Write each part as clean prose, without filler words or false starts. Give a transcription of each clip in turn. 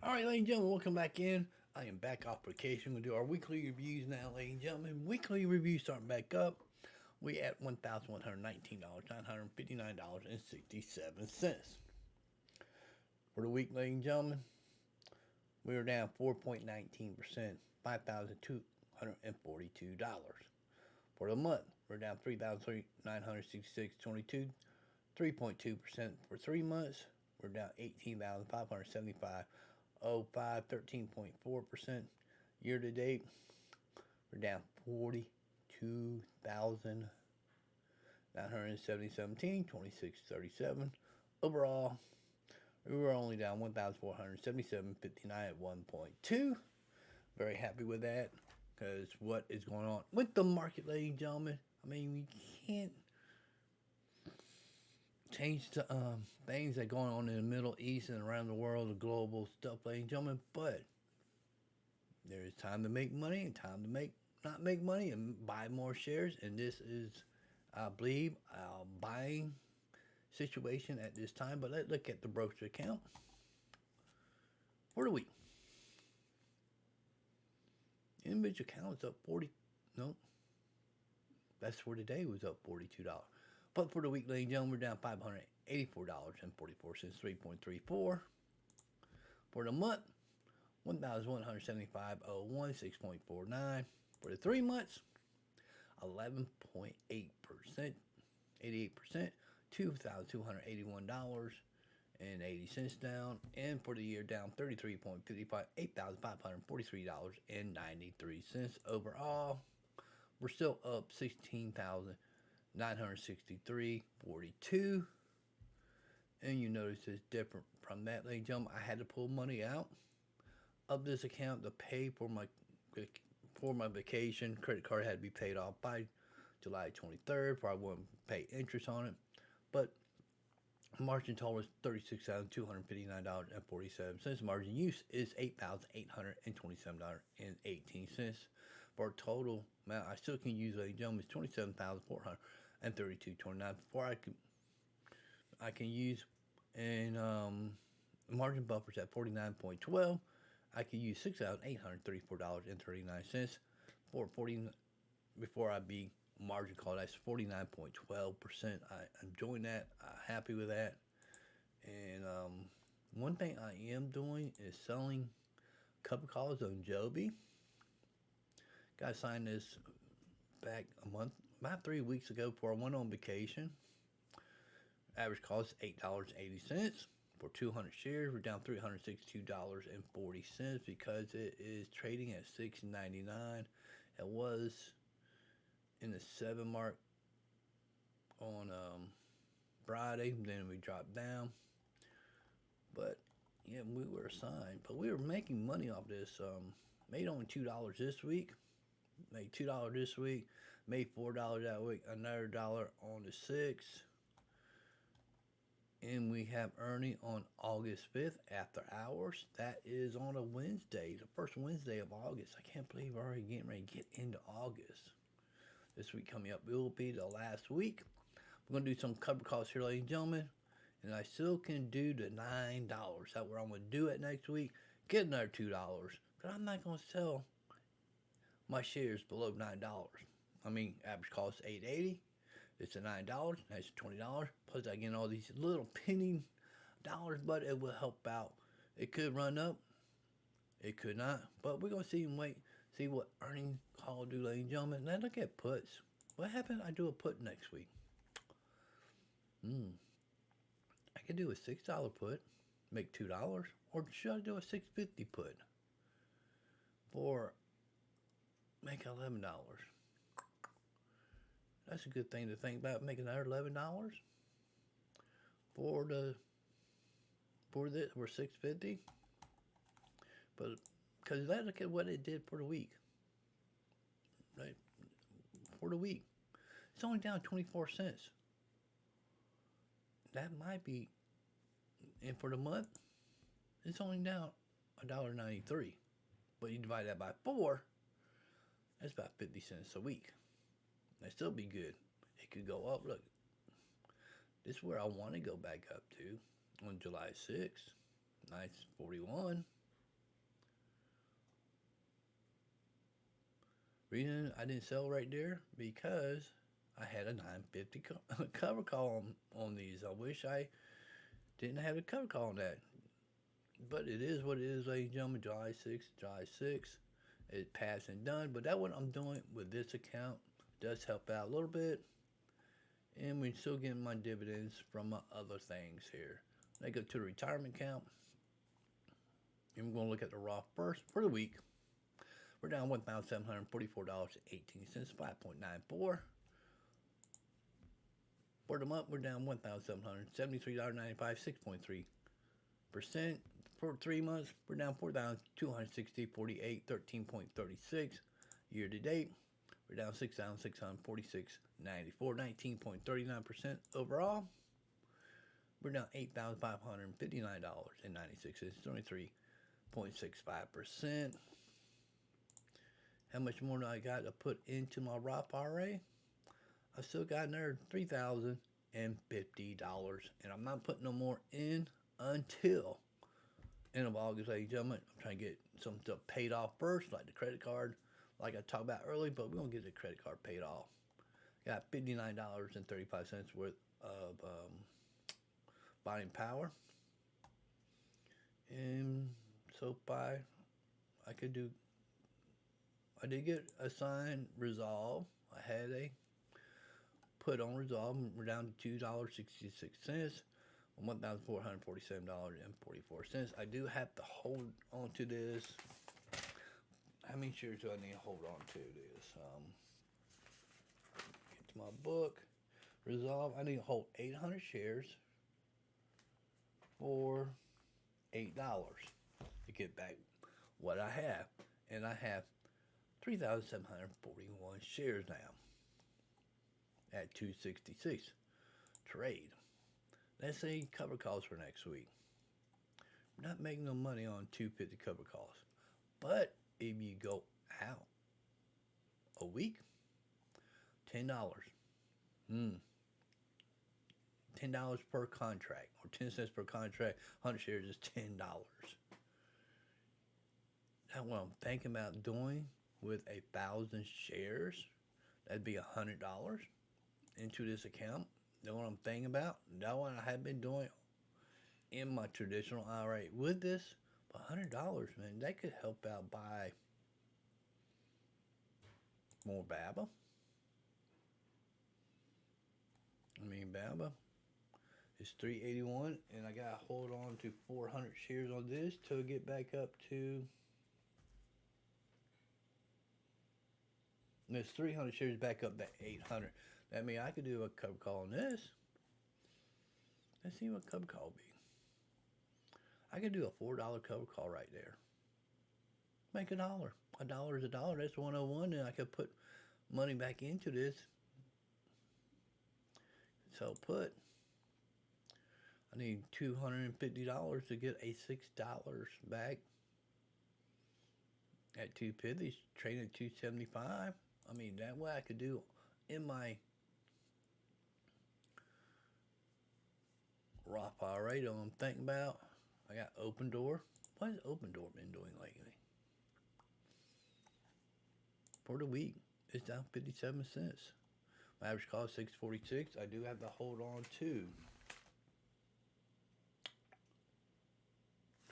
All right, ladies and gentlemen, welcome back in. I am back off vacation. We're going to do our weekly reviews now, ladies and gentlemen. Weekly reviews starting back up. We at $1,119, $959.67. For the week, ladies and gentlemen, we are down 4.19%, $5,242. For the month, we're down $3,966.22, 3.2% for 3 months. We're down $18,575.05, 13.4%. Year to date, we're down 42,977, 26.37. Overall, we were only down 1,477.59 at 1.2. Very happy with that because what is going on with the market, ladies and gentlemen? I mean, we can't change the things that are going on in the Middle East and around the world, the global stuff, ladies and gentlemen. But there is time to make money and time to not make money and buy more shares. And this is, I believe, a buying situation at this time. But let's look at the brokerage account for the week. Individual account is up 40. No, that's for today. It was up $42. But for the week, ladies and gentlemen, we're down $584.44, 3.34. For the month, 1,175.01, 6.49. For the 3 months, 11.8%, 88%, $2,281.80 down. And for the year, down 33.55, $8,543.93. Overall, we're still up 16,963.42. And you notice it's different from that, ladies and gentlemen. I had to pull money out of this account to pay for my vacation. Credit card had to be paid off by July 23rd, for I wouldn't pay interest on it. But margin total is $36,259.47. Margin use is $8,827.18. For a total amount I still can use, ladies and gentlemen, is $27,432.29. Before I can use, and margin buffers at 49.12. I can use $6,834.39 for 40 before I be margin call. That's 49.12%. I'm enjoying that. I'm happy with that. And one thing I am doing is selling cover calls on Joby. Got signed this back about 3 weeks ago before I went on vacation. Average cost is $8.80 for 200 shares. We're down $362.40 because it is trading at $6.99. It was in the 7 mark on Friday. Then we dropped down. But yeah, we were assigned. But we were making money off this. Made only $2 this week. Made $2 this week. Made $4 that week. Another dollar on the 6th. And we have earning on August 5th after hours. That is on a Wednesday, the first Wednesday of August. I can't believe we're already getting ready to get into August. This week coming up, it will be the last week. We're going to do some cover calls here, ladies and gentlemen. And I still can do the $9. That's where I'm going to do it next week. Get another $2. But I'm not going to sell my shares below $9. I mean, average cost $8.80. It's a $9. That's $20. Plus, I get all these little penny dollars, but it will help out. It could run up. It could not. But we're going to see and wait. See what earnings call do, ladies and gentlemen. Now look at puts. What happened? I do a put next week. I could do a $6 put, make $2. Or should I do a $6.50 put for make $11? That's a good thing to think about, making another $11 for this for $6.50. But because look at what it did for the week, right? For the week, it's only down 24 cents. That might be, and for the month, it's only down $1.93. But you divide that by 4, that's about 50 cents a week. That'd still be good. It could go up. Look, this is where I want to go back up to on July 6th. Nice 41. Reason I didn't sell right there because I had a 950 cover call on these. I wish I didn't have a cover call on that. But it is what it is, ladies and gentlemen. July 6th, July 6th. It's passed and done. But that's what I'm doing with this account. Does help out a little bit. And we're still getting my dividends from my other things here. I go to the retirement account. And we're going to look at the Roth first for the week. We're down $1,744.18, 5.94. For the month, we're down $1,773.95, 6.3%. For 3 months, we're down $4,260.48, 13.36. Year to date, we're down $6,646.94, 19.39%. Overall, we're down $8,559.96, 23.65%. How much more do I got to put into my Roth IRA? I still got another $3,050, and I'm not putting no more in until end of August, ladies and gentlemen. I'm trying to get some stuff paid off first, like the credit card, like I talked about earlier, but we're going to get the credit card paid off. Got $59.35 worth of buying power. And so I did get assigned Resolve. I had a put on Resolve. We're down to $2.66. $1,447.44. I do have to hold on to this. How many shares do I need to hold on to this? Get to my book. Resolve. I need to hold 800 shares for $8 to get back what I have. And I have 3,741 shares now at 266 trade. Let's say cover calls for next week. We're not making no money on 250 cover calls. But if you go out a week, $10. $10 per contract, or 10 cents per contract. 100 shares is $10. Now what I'm thinking about doing with 1,000 shares, that'd be $100 into this account. Know what I'm thinking about? Know what I have been doing in my traditional IRA with this. But $100, man, that could help out buy more BABA. BABA is $3.81, and I gotta hold on to 400 shares on this to get back up to. There's 300 shares back up to 800. That means I could do a cover call on this. Let's see what cover call be. I could do a $4 cover call right there. Make $1. $1 is $1. That's 101, and I could put money back into this. So I need $250 to get a $6 back at 250. Trading at 275. That way I could do in my Roth IRA that I'm thinking about. I got Opendoor. What has Opendoor been doing lately? For the week, it's down 57 cents. My average cost $6.46. I do have to hold on to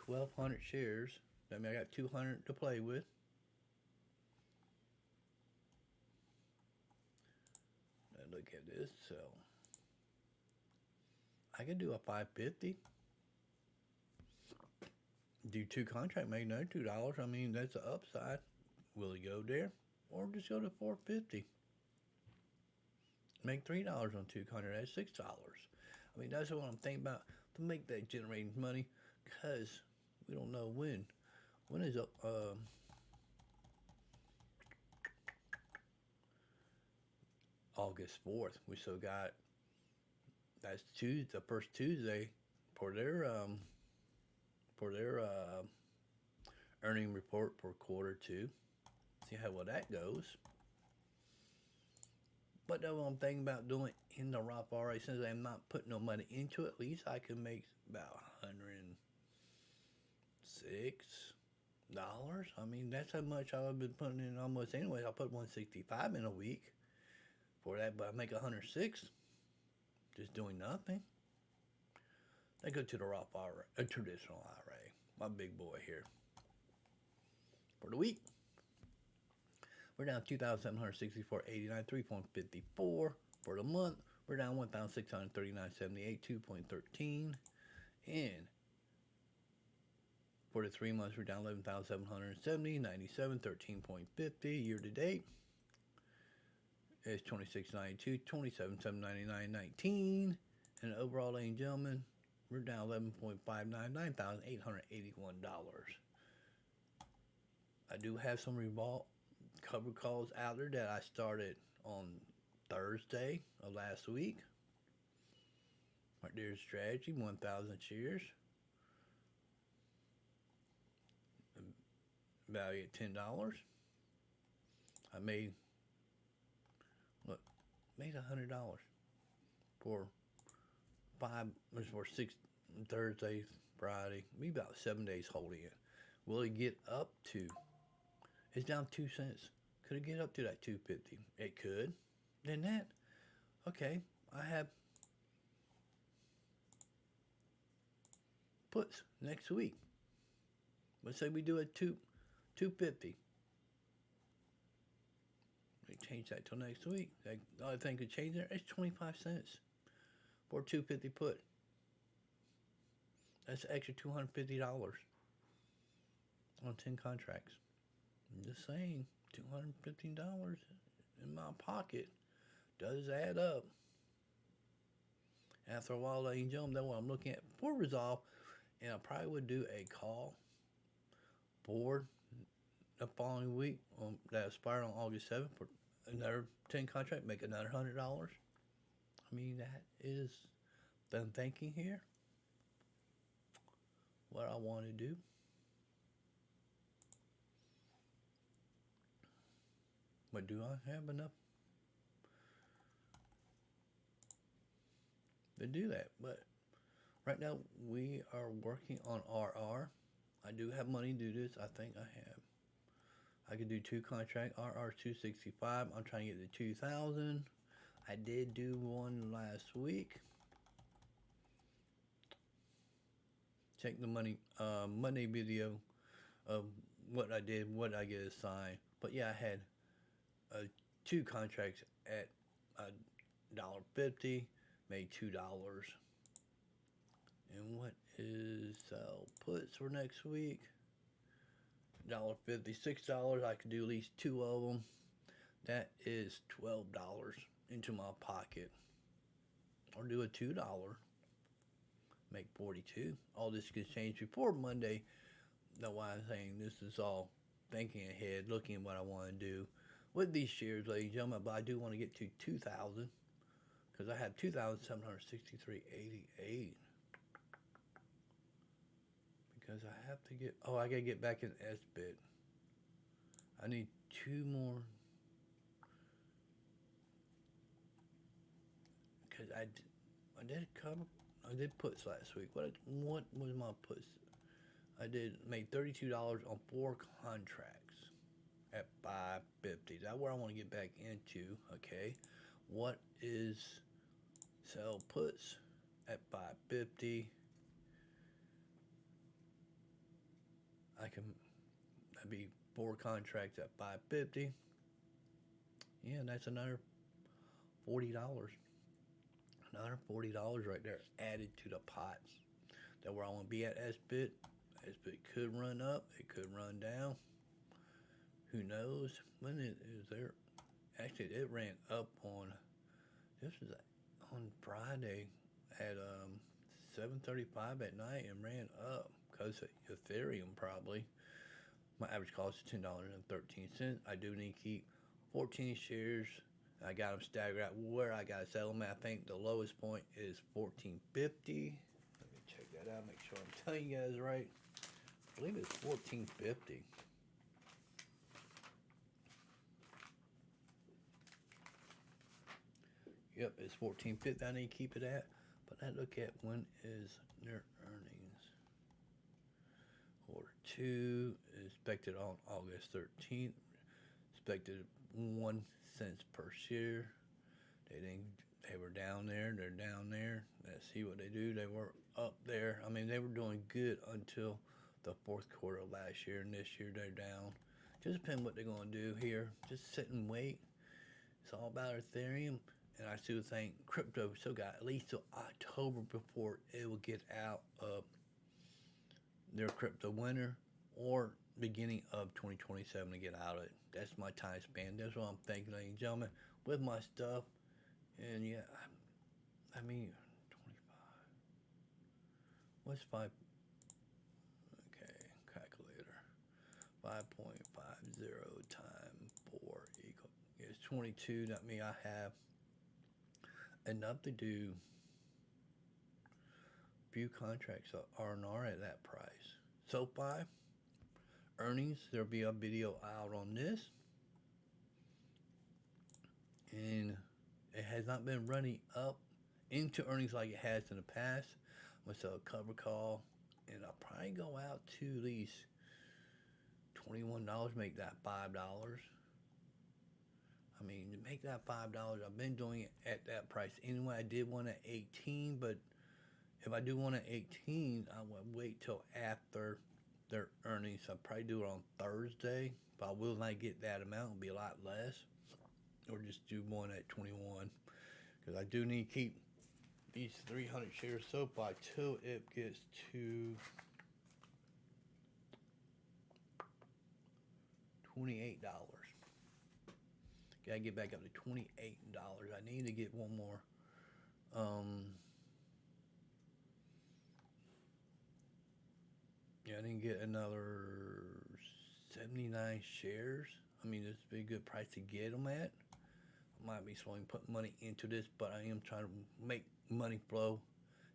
1,200 shares. That means I got 200 to play with. Now look at this. So I can do a 550. Do 2 contract, make another $2. That's the upside. Will it go there? Or just go to 450? Make $3 on 2 contract, that's $6. That's what I'm thinking about to make that generating money, because we don't know when. When is August 4th? We still got, that's Tuesday, the first Tuesday for their earning report for Q2. See how well that goes. But that's what I'm thinking about doing in the Roth IRA. Since I'm not putting no money into it, at least I can make about 106. I mean, that's how much I've been putting in almost anyway. I put 165 in a week for that, but I make 106 just doing nothing. I go to the Roth IRA, a traditional IRA, my big boy here. For the week, we're down 2,764.89, 3.54. For the month, we're down 1,639.78, 2.13. And for the 3 months, we're down 11,770, 97, 13.50. Year to date is 26.92, 27,799, 19. And overall, ladies and gentlemen, we're down 11.59, $9,881. I do have some cover calls out there that I started on Thursday of last week. Right there's strategy, 1,000 shares. Value at $10. I made $100 for six Thursday, Friday, maybe about 7 days holding it. Will it get up to? It's down 2 cents. Could it get up to that 250? It could. Then that, okay. I have puts next week. Let's say we do it 250. We change that till next week. The only thing could change there is 25 cents for a 250 put. That's an extra $250 on 10 contracts. I'm just saying, $215 in my pocket does add up. After a while, ladies and gentlemen, that's what I'm looking at for resolve. And I probably would do a call board the following week that expired on August 7th for another 10 contract, make another $100. I mean, that is the thinking here. What I want to do. But do I have enough to do that? But right now we are working on RR. I do have money to do this. I think I have. I could do 2 contract RR 265. I'm trying to get to 2,000. I did do one last week. Check the Monday video of what I did, what I get assigned. But yeah, I had 2 contracts at $1.50, made $2. And what is puts for next week? $1.50, $6. I could do at least 2 of them. That is $12 into my pocket. Or do a $2. Make 42. All this can change before Monday. That's why I'm saying this is all thinking ahead, looking at what I want to do with these shares, ladies and gentlemen. But I do want to get to 2,000 because I have 2,763.88. Because I have to get. Oh, I gotta get back in SBIT. I need 2 more. Because I did puts last week. What was my puts? I did make $32 on 4 contracts at $5.50. That's where I want to get back into. Okay, what is sell puts at $5.50? That'd be 4 contracts at $5.50. Yeah, and that's another $40. Another $40 right there added to the pots. That's where I want to be at SBIT. SBIT could run up, it could run down. Who knows? When is there? Actually, it ran up on. This was on Friday at 7:35 at night and ran up because of Ethereum probably. My average cost is $10.13. I do need to keep 14 shares. I got them staggered out where I got to sell them at. I think the lowest point is $14.50. Let me check that out, make sure I'm telling you guys right. I believe it's $14.50. Yep, it's $14.50. I need to keep it at. But I look at when is their earnings for $1.02 expected on August 13th. Expected 1 cent per share. They were down there. They're down there. Let's see what they do. They were up there. I mean, they were doing good until the fourth quarter of last year, and this year they're down. Just depends what they're going to do here. Just sit and wait. It's all about Ethereum, and I still think crypto still got at least till October before it will get out of their crypto winter, or beginning of 2027 to get out of it. That's my time span. That's what I'm thinking, ladies and gentlemen, with my stuff. And yeah, I mean, 25. What's 5? Okay, calculator. 5.50 times 4 equal is 22. That means I have enough to do few contracts R&R at that price. SoFi earnings, there'll be a video out on this, and it has not been running up into earnings like it has in the past. I'm gonna sell a cover call, and I'll probably go out to at least $21, make that $5. I mean, to make that $5, I've been doing it at that price anyway. I did one at 18, but if I do one at 18, I will wait till after their earnings. I'll probably do it on Thursday, but I will not get that amount. It'll be a lot less. Or just do one at 21. Because I do need to keep these 300 shares SoFi till it gets to $28. Gotta get back up to $28. I need to get one more. Yeah, I didn't get another 79 shares. I mean, this would be a good price to get them at. I might be slowly putting money into this, but I am trying to make money flow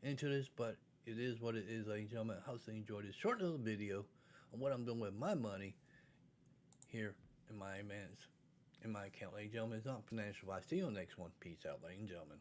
into this. But it is what it is, ladies and gentlemen. I hope you enjoyed this short little video on what I'm doing with my money here in my account, ladies and gentlemen. It's not financial advice. See you on the next one. Peace out, ladies and gentlemen.